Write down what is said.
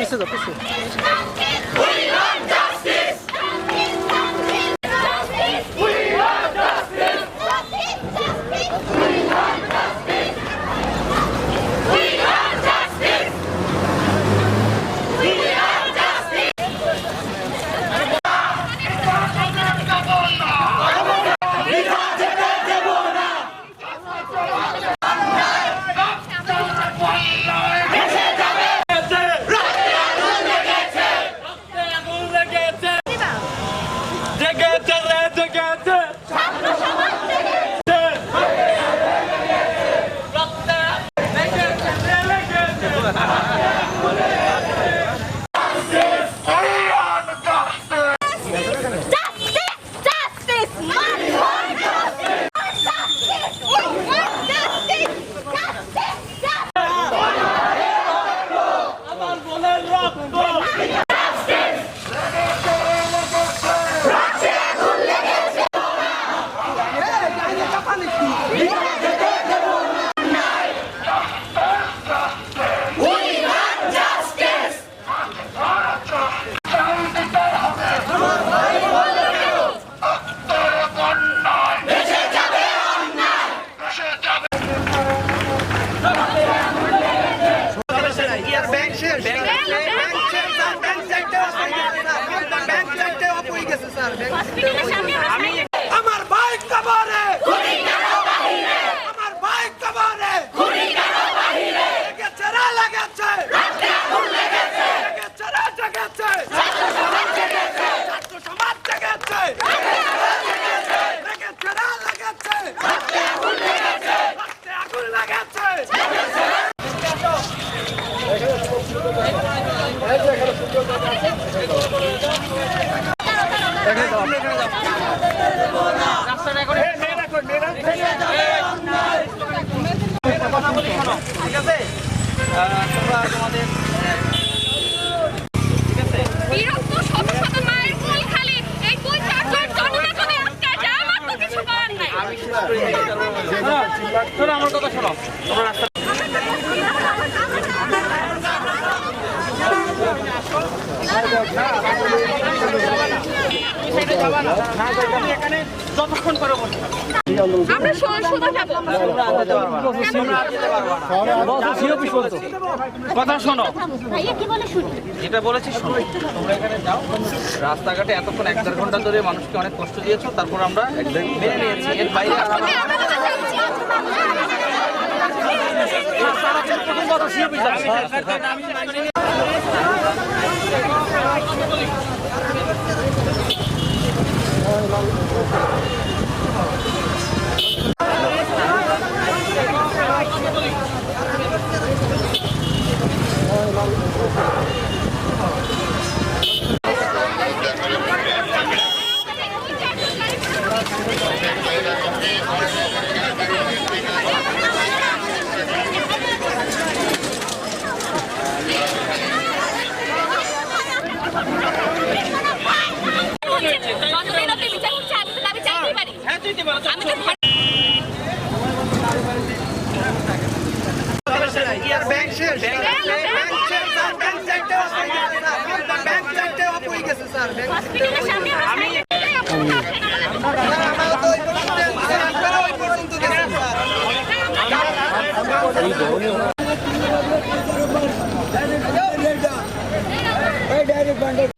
পিছে যাও পিছে আমার বাইক কাবারে ঘুরি কেন বাহিরে আমার বাইক কাবারে ঘুরি কেন বাহিরে লেগেছে রে লেগেছে রাতে আগুন লেগেছে লেগেছে রে লেগেছে ছাত্র সমাজ জেগেছে ছাত্র সমাজ জেগেছে লেগেছে রে লেগেছে রাতে আগুন লেগেছে রাতে আগুন লেগেছে আমার কথা শোনো এখানে যতক্ষণ করে আমরা সোজা যাব কথা শোনো ভাইয়া কি বলে শুনি যেটা বলেছি শোনো তোমরা এখানে যাও রাস্তাঘাটে এতক্ষণ 1-1.5 ঘন্টা ধরে মানুষকে অনেক কষ্ট দিয়েছো তারপর আমরা মেনে নিয়েছি এর বাইরে ডাইরেক্ট